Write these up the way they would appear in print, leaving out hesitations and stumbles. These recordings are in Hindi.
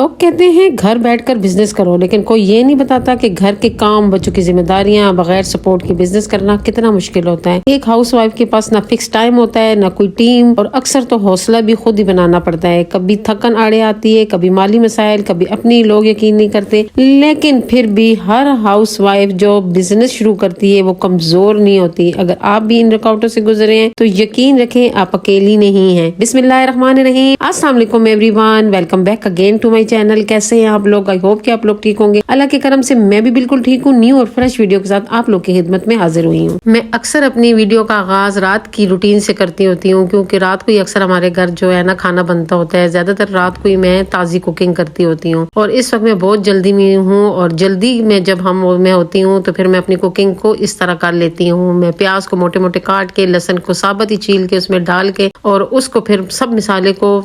लोग कहते हैं घर बैठकर बिजनेस करो, लेकिन कोई ये नहीं बताता कि घर के काम, बच्चों की जिम्मेदारियां बगैर सपोर्ट के बिजनेस करना कितना मुश्किल होता है। एक हाउसवाइफ के पास ना फिक्स टाइम होता है, ना कोई टीम, और अक्सर तो हौसला भी खुद ही बनाना पड़ता है। कभी थकन आड़े आती है, कभी माली मसाइल, कभी अपनी लोग यकीन नहीं करते। लेकिन फिर भी हर हाउसवाइफ जो बिजनेस शुरू करती है वो कमजोर नहीं होती। अगर आप भी इन रुकावटों से गुजरे हैं तो यकीन रखें आप अकेली नहीं है। बिस्मिल्लाहिर्रहमानिर्रहीम, अस्सलाम वालेकुम everyone, welcome back again to my channel. कैसे हैं आप लोग? आई होप कि आप लोग ठीक होंगे। अल्लाह के करम से मैं भी बिल्कुल ठीक हूँ। न्यू और फ्रेश वीडियो के साथ आप लोग की खिदमत में हाजिर हुई हूँ। मैं अक्सर अपनी वीडियो का आगाज रात की रूटीन से करती होती हूँ, क्योंकि रात को ही अक्सर हमारे घर जो है ना खाना बनता होता है। ज्यादातर रात को ही मैं ताजी कुकिंग करती होती हूँ, और इस वक्त मैं बहुत जल्दी में हूँ। और जल्दी में जब मैं होती हूँ तो फिर मैं अपनी कुकिंग को इस तरह कर लेती हूँ। मैं प्याज को मोटे मोटे काट के, लहसुन को साबुत ही छील के उसमें डाल के, और उसको फिर सब मसाले को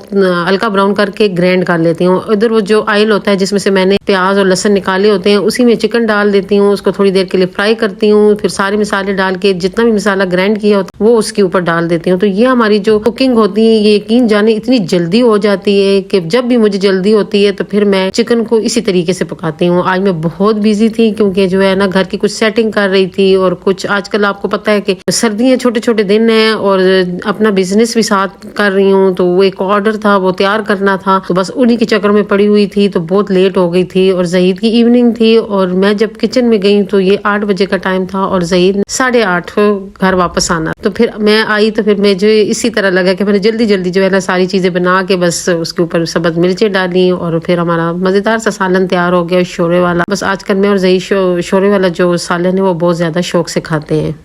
हल्का ब्राउन करके ग्राइंड कर लेती हूँ। इधर वो जो ऑयल होता है जिसमें से मैंने प्याज और लहसुन निकाले होते हैं, उसी में चिकन डाल देती हूँ। उसको थोड़ी देर के लिए फ्राई करती हूँ। फिर सारे मसाले डाल के जितना भी मसाला ग्राइंड किया होता है वो उसके ऊपर डाल देती हूँ। तो ये हमारी जो कुकिंग होती है ये यकीन जाने इतनी जल्दी हो जाती है कि जब भी मुझे जल्दी होती है तो फिर मैं चिकन को इसी तरीके से पकाती हूँ। आज मैं बहुत बिजी थी, क्योंकि जो है ना घर की कुछ सेटिंग कर रही थी, और कुछ आजकल आपको पता है कि सर्दियाँ छोटे छोटे दिन है, और अपना बिजनेस भी साथ कर रही हूँ। तो वो एक ऑर्डर था वो तैयार करना था, तो बस उन्हीं के चक्कर में पड़ी हुई थी। तो बहुत लेट हो गई थी, और जहीद की इवनिंग थी, और मैं जब किचन में गई तो ये 8 बजे का टाइम था, और जहीद 8:30 घर वापस आना। तो फिर मैं आई तो फिर मैं जो इसी तरह लगा कि मैंने जल्दी जल्दी जो है ना सारी चीजें बना के बस उसके ऊपर सब्ज मिर्चें डाली, और फिर हमारा मजेदार सा सालन तैयार हो गया, शोरे वाला। बस आजकल मैं और जहीद शोरे वाला जो सालन है वो बहुत ज्यादा शौक से खाते हैं।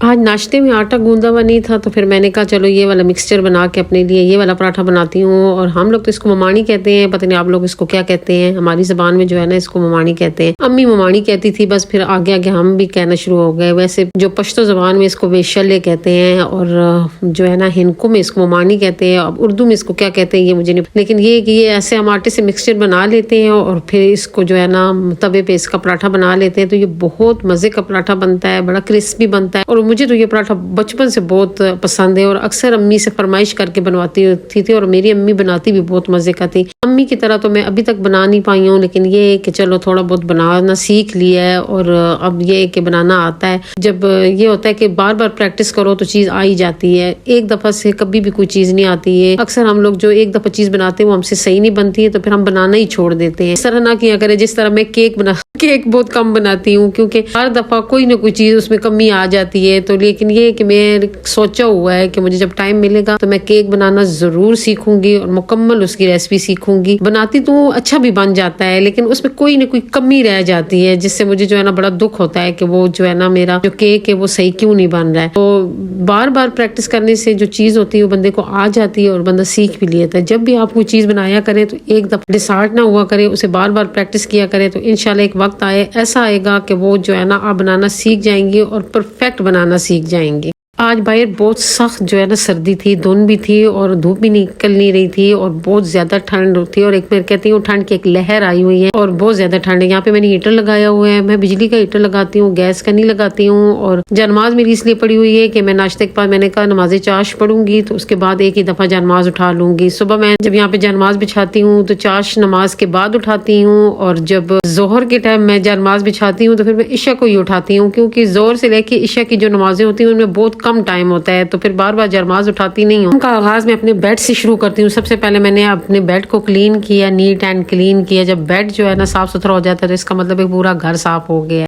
आज नाश्ते में आटा गूंदा हुआ नहीं था, तो फिर मैंने कहा चलो ये वाला मिक्सचर बना के अपने लिए ये वाला पराठा बनाती हूँ। और हम लोग तो इसको ममानी कहते हैं, पता नहीं आप लोग इसको क्या कहते हैं। हमारी जबान में जो है ना इसको ममानी कहते हैं। अम्मी ममानी कहती थी, बस फिर आगे आगे हम भी कहना शुरू हो गए। वैसे जो पश्तो जबान में इसको वेशले कहते हैं, और जो है ना हिंदू में इसको ममानी कहते हैं। अब उर्दू में इसको क्या कहते हैं ये मुझे नहीं, लेकिन ये कि ये ऐसे हम आटे से मिक्सचर बना लेते हैं, और फिर इसको जो है ना तवे पे इसका पराठा बना लेते हैं। तो ये बहुत मजे का पराठा बनता है, बड़ा क्रिस्पी बनता है। और मुझे तो ये पराठा बचपन से बहुत पसंद है, और अक्सर अम्मी से फरमाइश करके बनवाती होती थी, और मेरी अम्मी बनाती भी बहुत मजे का थी। अम्मी की तरह तो मैं अभी तक बना नहीं पाई हूँ, लेकिन ये है कि चलो थोड़ा बहुत बनाना सीख लिया है, और अब ये है कि बनाना आता है। जब ये होता है कि बार बार प्रैक्टिस करो तो चीज आ ही जाती है। एक दफा से कभी भी कोई चीज नहीं आती है। अक्सर हम लोग जो एक दफा चीज बनाते हैं वो हमसे सही नहीं बनती है, तो फिर हम बनाना ही छोड़ देते हैं। इस तरह ना किया करें जिस तरह मैं केक बहुत कम बनाती हूँ, क्योंकि हर दफा कोई ना कोई चीज उसमें कमी आ जाती है। तो लेकिन ये है कि मैं सोचा हुआ है कि मुझे जब टाइम मिलेगा तो मैं केक बनाना जरूर सीखूंगी, और मुकम्मल उसकी रेसिपी सीखूंगी। बनाती तो अच्छा भी बन जाता है, लेकिन उसमें कोई ना कोई कमी रह जाती है, जिससे मुझे जो है ना बड़ा दुख होता है कि वो जो है ना मेरा जो केक है वो सही क्यों नहीं बन रहा है। तो बार बार प्रैक्टिस करने से जो चीज होती है वो बंदे को आ जाती है, और बंदा सीख भी लेता है। जब भी आप कोई चीज बनाया करें तो एक दफा डिसार्ट ना हुआ करे, उसे बार बार प्रैक्टिस किया करे, तो इंशाल्लाह एक वक्त ऐसा आएगा कि वो जो है ना आप बनाना सीख जाएंगे, और परफेक्ट बनाना सीख जाएंगे। आज बाहर बहुत सख्त जो है ना सर्दी थी, धुंध भी थी, और धूप भी निकल नहीं रही थी, और बहुत ज्यादा ठंड थी। और एक मैं कहती हूँ ठंड की एक लहर आई हुई है, और बहुत ज्यादा ठंड है। यहाँ पे मैंने हीटर लगाया हुआ है। मैं बिजली का हीटर लगाती हूँ, गैस का नहीं लगाती हूँ। और जानमाज मेरी इसलिए पड़ी हुई है कि मैं नाश्ते के बाद मैंने कहा नमाज चाश पढ़ूंगी, तो उसके बाद एक ही दफा जानमाज उठा लूंगी। सुबह मैं जब यहाँ पे जानमाज बिछाती हूँ तो चाश नमाज के बाद उठाती हूँ, और जब जोहर के टाइम मैं जानमाज बिछाती हूँ तो फिर मैं इशा को ही उठाती हूँ, क्योंकि जोहर से लेके इशा की जो नमाजें होती हैं उनमें बहुत कम टाइम होता है, तो फिर बार बार जरमाज उठाती नहीं हूँ। उनका आगाज मैं अपने बेड से शुरू करती हूँ। सबसे पहले मैंने अपने बेड को क्लीन किया, नीट एंड क्लीन किया। जब बेड जो है ना साफ सुथरा हो जाता है तो इसका मतलब है पूरा घर साफ हो गया है।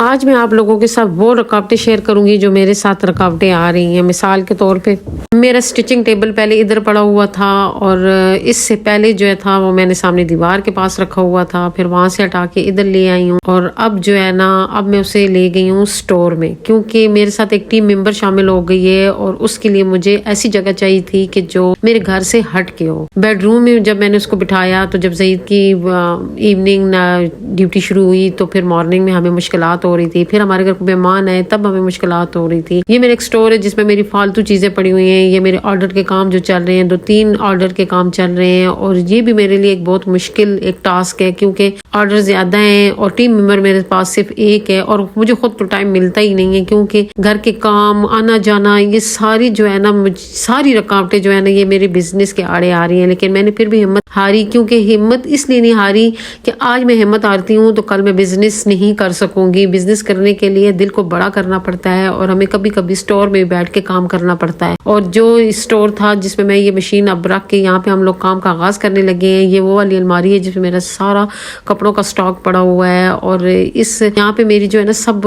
आज मैं आप लोगों के साथ वो रुकावटें शेयर करूंगी जो मेरे साथ रुकावटें आ रही हैं। मिसाल के तौर पे मेरा स्टिचिंग टेबल पहले इधर पड़ा हुआ था और इससे पहले जो है था वो मैंने सामने दीवार के पास रखा हुआ था, फिर वहां से हटा के इधर ले आई हूँ और अब जो है ना अब मैं उसे ले गई हूँ स्टोर में, क्योंकि मेरे साथ एक टीम मेंबर शामिल हो गई है और उसके लिए मुझे ऐसी जगह चाहिए थी कि जो मेरे घर से हट के हो। बेडरूम में जब मैंने उसको बिठाया तो जब ज़ईद की इवनिंग ड्यूटी शुरू हुई तो फिर मॉर्निंग में हमें मुश्किलात हो रही थी, फिर हमारे घर को मेहमान आए तब हमें मुश्किलात हो रही थी। ये मेरा एक स्टोर है जिसमें मेरी फालतू चीजें पड़ी हुई हैं, ये मेरे ऑर्डर के काम जो चल रहे हैं, 2-3 ऑर्डर के काम चल रहे हैं और ये भी मेरे लिए एक बहुत मुश्किल एक टास्क है क्योंकि ऑर्डर ज्यादा हैं और टीम मेंबर मेरे पास सिर्फ एक है और मुझे खुद तो टाइम मिलता ही नहीं है क्योंकि घर के काम आना जाना ये सारी जो है ना सारी रुकावटें जो है ना ये मेरे बिजनेस के आड़े आ रही हैं। लेकिन मैंने फिर भी हिम्मत हारी, क्योंकि हिम्मत इसलिए नहीं हारी कि आज मैं हिम्मत हारती हूँ तो कल मैं बिजनेस नहीं कर सकूंगी। बिजनेस करने के लिए दिल को बड़ा करना पड़ता है और हमें कभी कभी स्टोर में बैठ के काम करना पड़ता है। और जो स्टोर था जिसमें मैं ये मशीन अब रख के यहाँ पे हम लोग काम का आगाज करने लगे हैं, ये वो वाली अलमारी है जिसमें मेरा सारा कपड़ों का स्टॉक पड़ा हुआ है और इस यहाँ पे मेरी जो है ना सब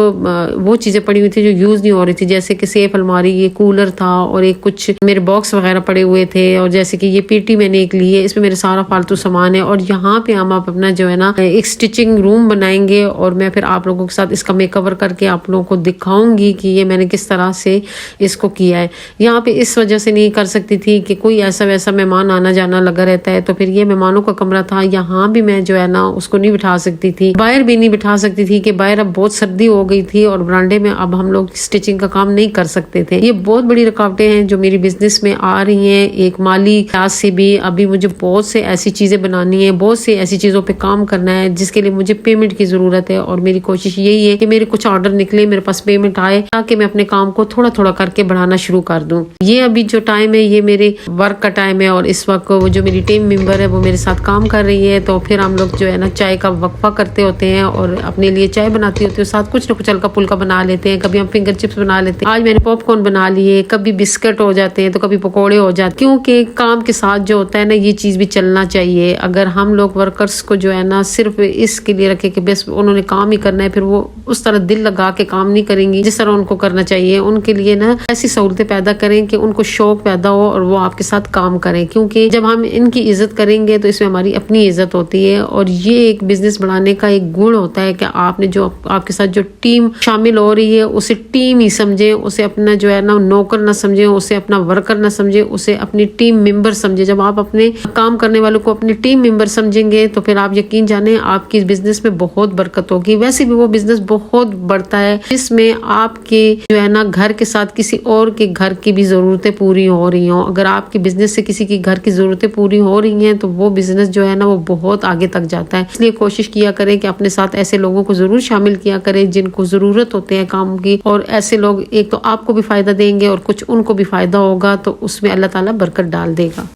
वो चीजें पड़ी हुई थी जो यूज नहीं हो रही थी, जैसे कि सेफ अलमारी, ये कूलर था और एक कुछ मेरे बॉक्स वगैरह पड़े हुए थे और जैसे कि ये पेटी मैंने एक ली है, इसमें मेरे सारा फालतू सामान है। और यहाँ पे हम आप अपना जो है ना एक स्टिचिंग रूम बनाएंगे और मैं फिर आप लोगों के साथ इसका मेकओवर करके आप लोगों को दिखाऊंगी कि ये मैंने किस तरह से इसको किया है। यहाँ पे इस वजह से नहीं कर सकती थी कि कोई ऐसा वैसा मेहमान आना जाना लगा रहता है, तो फिर ये मेहमानों का कमरा था, यहाँ भी मैं जो है ना उसको नहीं बिठा सकती थी, बाहर भी नहीं बिठा सकती थी कि बाहर अब बहुत सर्दी हो गई थी और बरामदे में अब हम लोग स्टिचिंग का काम नहीं कर सकते थे। ये बहुत बड़ी रुकावटें हैं जो मेरी बिजनेस में आ रही हैं। एक माली लिहाज से भी अभी मुझे बहुत से ऐसी चीजें बनानी है, बहुत से ऐसी चीजों पे काम करना है जिसके लिए मुझे पेमेंट की जरूरत है और मेरी कोशिश यही है कि मेरे कुछ ऑर्डर निकले, मेरे पास पेमेंट आए ताकि मैं अपने काम को थोड़ा थोड़ा करके बढ़ाना शुरू कर दूं। ये अभी जो टाइम है ये मेरे वर्क का टाइम है और इस वक्त वो जो मेरी टीम मेंबर है वो मेरे साथ काम कर रही है, तो फिर हम लोग जो है ना चाय का वक्फा करते होते हैं और अपने लिए चाय बनाती होती है, साथ कुछ न कुछ हल्का फुल्का बना लेते हैं। कभी हम फिंगर चिप्स बना लेते हैं, आज मैंने पॉपकॉर्न बना लिए, कभी बिस्किट हो जाते हैं तो कभी पकौड़े हो जाते हैं, क्योंकि काम के साथ जो होता है ना ये चीज भी चलना चाहिए। अगर हम लोग वर्कर्स को जो है ना सिर्फ इसके लिए रखे कि बस उन्होंने काम ही करना है, फिर वो उस तरह दिल लगा के काम नहीं करेंगी जिस तरह उनको करना चाहिए। उनके लिए ना ऐसी सहूलतें पैदा करें कि उनको शौक पैदा हो और वो आपके साथ काम करें, क्योंकि जब हम इनकी इज्जत करेंगे तो इसमें हमारी अपनी इज्जत होती है। और ये एक बिजनेस बढ़ाने का एक गुण होता है कि आपने जो आपके साथ जो टीम शामिल हो रही है उसे टीम ही समझे, उसे अपना जो है ना नौकर ना समझे, उसे अपना वर्कर ना समझे, उसे अपनी टीम मेंबर समझे। जब आप अपने काम करने वालों को अपनी टीम मेंबर समझेंगे तो फिर आप यकीन जाने आपकी बिजनेस में बहुत बरकत होगी। वैसे भी वो बिजनेस बहुत बढ़ता है जिसमें आपके जो है ना घर के साथ किसी और के घर की भी जरूरतें पूरी हो रही हो। अगर आपके बिजनेस से किसी की घर की जरूरतें पूरी हो रही हैं तो वो बिजनेस जो है ना वो बहुत आगे तक जाता है। इसलिए कोशिश किया करें कि अपने साथ ऐसे लोगों को जरूर शामिल किया करें जिनको जरूरत होते हैं काम की, और ऐसे लोग एक तो आपको भी फायदा देंगे और कुछ उनको भी फायदा होगा, तो उसमें अल्लाह ताला बरकत डाल देगा।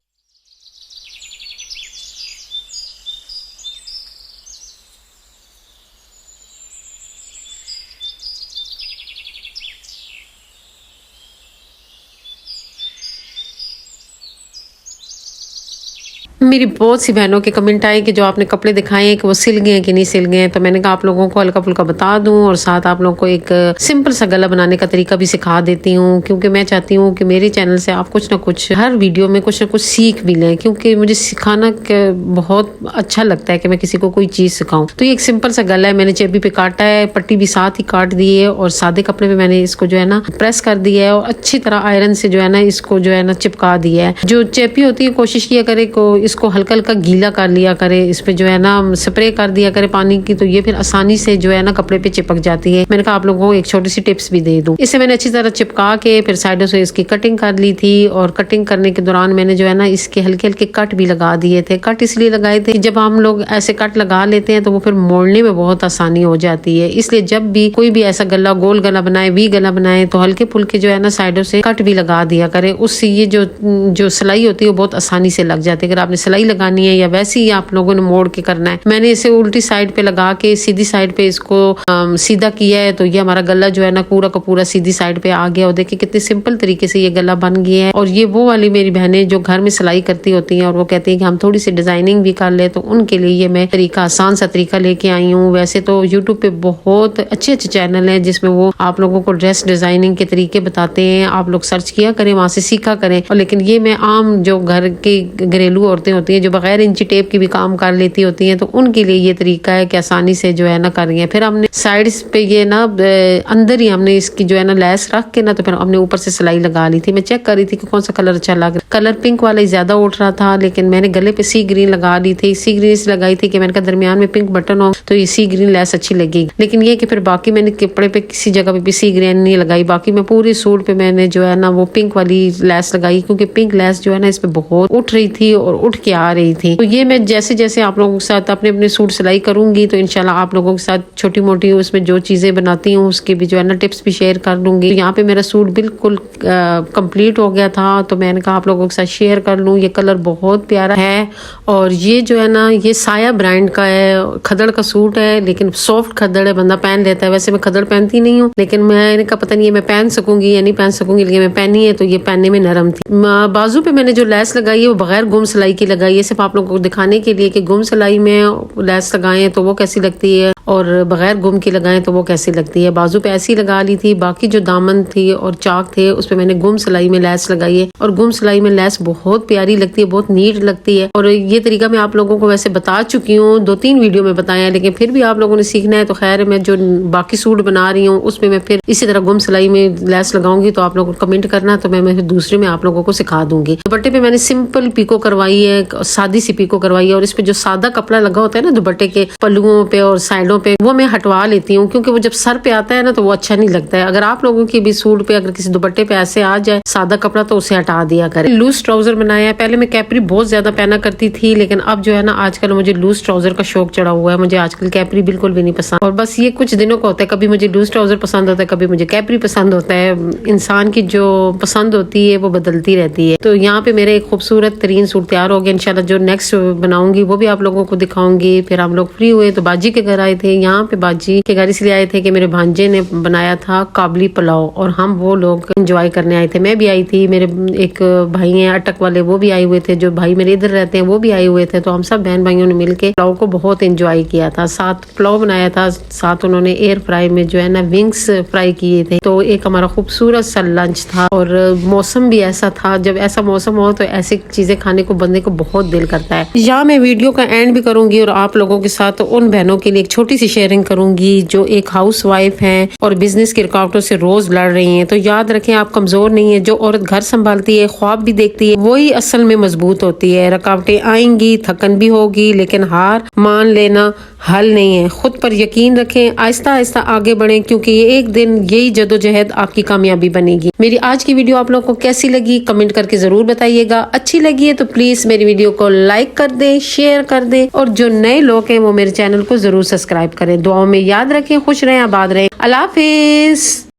मेरी बहुत सी बहनों के कमेंट आए कि जो आपने कपड़े दिखाए हैं कि वो सिल गए हैं कि नहीं सिल गए हैं, तो मैंने कहा आप लोगों को हल्का फुल्का बता दूं और साथ आप लोगों को एक सिंपल सा गला बनाने का तरीका भी सिखा देती हूँ, क्योंकि मैं चाहती हूँ कि मेरे चैनल से आप कुछ ना कुछ हर वीडियो में कुछ ना कुछ सीख भी लें, क्योंकि मुझे सिखाना बहुत अच्छा लगता है कि मैं किसी को कोई चीज़ सिखाऊं। तो ये एक सिंपल सा गला है, मैंने चेपी पे काटा है, पट्टी भी साथ ही काट दी है और सादे कपड़े में मैंने इसको जो है ना प्रेस कर दिया है और अच्छी तरह आयरन से जो है ना इसको जो है ना चिपका दिया है। जो चेपी होती है कोशिश किया करे को इसको हल्का हल्का गीला कर लिया करे, इस पे जो है ना स्प्रे कर दिया करे पानी की, तो ये फिर आसानी से जो है ना कपड़े पे चिपक जाती है। मैंने कहा आप लोगों को एक छोटी सी टिप्स भी दे दूं। इसे मैंने अच्छी तरह चिपका के फिर साइडों से इसकी कटिंग कर ली थी और कटिंग करने के दौरान मैंने जो है ना इसके हल्के हल्के कट भी लगा दिए थे। कट इसलिए लगाए थे जब हम लोग ऐसे कट लगा लेते हैं तो वो फिर मोड़ने में बहुत आसानी हो जाती है, इसलिए जब भी कोई भी ऐसा गला गोल गला बनाए, वी गला बनाए, तो हल्के फुल्के जो है ना साइडों से कट भी लगा दिया करे, उससे ये जो सिलाई होती है वो बहुत आसानी से लग जाती है। अगर आपने सिलाई लगानी है या वैसे ही आप लोगों ने मोड़ के करना है। मैंने इसे उल्टी साइड पे लगा के सीधी साइड पे इसको सीधा किया है, तो ये हमारा गला जो है ना पूरा का पूरा सीधी साइड पे आ गया। और देखिए कितने सिंपल तरीके से ये गला बन गया है। और ये वो वाली मेरी बहनें जो घर में सिलाई करती होती हैं और वो कहती हैं कि हम थोड़ी सी डिजाइनिंग भी कर ले, तो उनके लिए ये मैं तरीका, आसान सा तरीका लेके आई हूँ। वैसे तो यूट्यूब पे बहुत अच्छे अच्छे चैनल हैं जिसमें वो आप लोगों को ड्रेस डिजाइनिंग के तरीके बताते हैं, आप लोग सर्च किया करें, वहां से सीखा करें। और लेकिन ये मैं आम जो घर की घरेलू औरतें होती हैं जो बगैर इंची टेप की भी काम कर लेती होती हैं, तो उनके लिए ये तरीका है कि आसानी से जो है ना कर रही है। फिर हमने साइड्स पे ये ना अंदर ही हमने इसकी जो है ना लैस रख के ना, तो फिर हमने ऊपर से सिलाई लगा ली थी। मैं चेक कर रही थी कि कौन सा कलर अच्छा लग रहा है। कलर पिंक वाला ही ज्यादा उठ रहा था, लेकिन मैंने गले पे सी ग्रीन लगा ली थी। सी ग्रीन इसलिए लगाई थी कि मैंने कहा दरमियान में पिंक बटन हो तो ये सी ग्रीन लैस अच्छी लगेगी। लेकिन ये कि फिर बाकी मैंने कपड़े पे किसी जगह पे भी सी ग्रीन नहीं लगाई, बाकी मैं पूरे सूट पे मैंने जो है ना वो पिंक वाली लैस लगाई, क्योंकि पिंक लैस जो है ना इस पे बहुत उठ रही थी और उठ के आ रही थी। तो ये मैं जैसे जैसे आप लोगों के साथ अपने अपने सूट सिलाई करूंगी तो इंशाल्लाह आप लोगों के साथ छोटी मोटी उसमें जो चीजें बनाती हूँ उसकी भी जो है ना टिप्स भी शेयर कर लूंगी। तो यहाँ पे मेरा सूट बिल्कुल कंप्लीट हो गया था, तो मैंने कहा आप लोगों के साथ शेयर कर लूँ। ये कलर बहुत प्यारा है और ये जो है ना ये साया ब्रांड का है, खदड़ का सूट है, लेकिन सॉफ्ट खदड़ है, बंदा पहन लेता है। वैसे मैं खदड़ पहनती नहीं हूँ, लेकिन मैंने कहा पता नहीं मैं पहन सकूंगी या नहीं पहन सकूंगी, लेकिन मैं पहनी है तो ये पहनने में नरम थी। बाजू पे मैंने जो लैस लगाई है वो बगैर गुम सिलाई की लगाई है, सिर्फ आप लोगों को दिखाने के लिए कि गुम सिलाई में लैस लगाएं तो वो कैसी लगती है और बगैर गुम की लगाएं तो वो कैसी लगती है। बाजू पे ऐसी लगा ली थी, बाकी जो दामन थी और चाक थे उस पे मैंने गुम सिलाई में लैस लगाई है। और गुम सिलाई में लैस बहुत प्यारी लगती है, बहुत नीट लगती है। और ये तरीका मैं आप लोगों को वैसे बता चुकी हूँ, 2-3 वीडियो में बताया, लेकिन फिर भी आप लोगों ने सीखना है तो खैर मैं जो बाकी सूट बना रही हूँ उसमें मैं फिर इसी तरह गुम सिलाई में लैस लगाऊंगी, तो आप लोगों को कमेंट करना, तो मैं फिर दूसरे में आप लोगों को सिखा दूंगी। दुपट्टे पे मैंने सिंपल पीको करवाई है, सादी सी पीको करवाई है। और इस पे जो सादा कपड़ा लगा होता है ना दुपट्टे के पल्लुओं पे और साइडों पे, वो मैं हटवा लेती हूँ, क्योंकि वो जब सर पे आता है ना तो वो अच्छा नहीं लगता है। अगर आप लोगों की भी सूट पे अगर किसी दुपट्टे पे ऐसे आ जाए सादा कपड़ा तो उसे हटा दिया करें। लूज ट्राउजर बनाया है। पहले मैं कैपरी बहुत ज्यादा पहना करती थी, लेकिन अब जो है ना आजकल मुझे लूज ट्राउजर का शौक चढ़ा हुआ है। मुझे आजकल कैपरी बिल्कुल भी नहीं पसंद, और बस ये कुछ दिनों का होता है, कभी मुझे लूज ट्राउजर पसंद होता है, कभी मुझे कैपरी पसंद होता है। इंसान की जो पसंद होती है वो बदलती रहती है। तो यहाँ पे मेरा एक खूबसूरत तरीन सूट तैयार हो गया। इंशाल्लाह जो नेक्स्ट बनाऊंगी वो भी आप लोगों को दिखाऊंगी। फिर हम लोग फ्री हुए तो बाजी के घर आए थे। यहाँ पे बाजी के घर इसलिए आए थे कि मेरे भांजे ने बनाया था काबली पुलाव और हम वो लोग एंजॉय करने आए थे। मैं भी आई थी, मेरे एक भाई हैं अटक वाले वो भी आए हुए थे, जो भाई मेरे इधर रहते हैं वो भी आए हुए थे। तो हम सब बहन भाइयों ने मिलके पुलाव को बहुत एंजॉय किया था। साथ पुलाव बनाया था, साथ उन्होंने एयर फ्राई में जो है ना विंग्स फ्राई किए थे। तो एक हमारा खूबसूरत सा लंच था और मौसम भी ऐसा था, जब ऐसा मौसम हो तो ऐसी चीजें खाने को बंदे को बहुत दिल करता है। यहाँ मैं वीडियो का एंड भी करूंगी और आप लोगों के साथ उन बहनों के लिए एक छोटी सी शेयरिंग करूंगी जो एक हाउस वाइफ हैं और बिजनेस की रुकावटों से रोज लड़ रही हैं। तो याद रखें आप कमजोर नहीं है। जो औरत घर संभालती है, ख्वाब भी देखती है, वही असल में मजबूत होती है। रुकावटें आएंगी, थकन भी होगी, लेकिन हार मान लेना हल नहीं है। खुद पर यकीन रखें, आहिस्ता आहिस्ता आगे बढ़ें, क्योंकि ये एक दिन यही जदोजहद आपकी कामयाबी बनेगी। मेरी आज की वीडियो आप लोगों को कैसी लगी कमेंट करके जरूर बताइएगा। अच्छी लगी है तो प्लीज मेरी वीडियो को लाइक कर दें, शेयर कर दें, और जो नए लोग हैं वो मेरे चैनल को जरूर सब्सक्राइब करें। दुआओं में याद रखें, खुश रहें, आबाद रहें। अल्लाह हाफिज।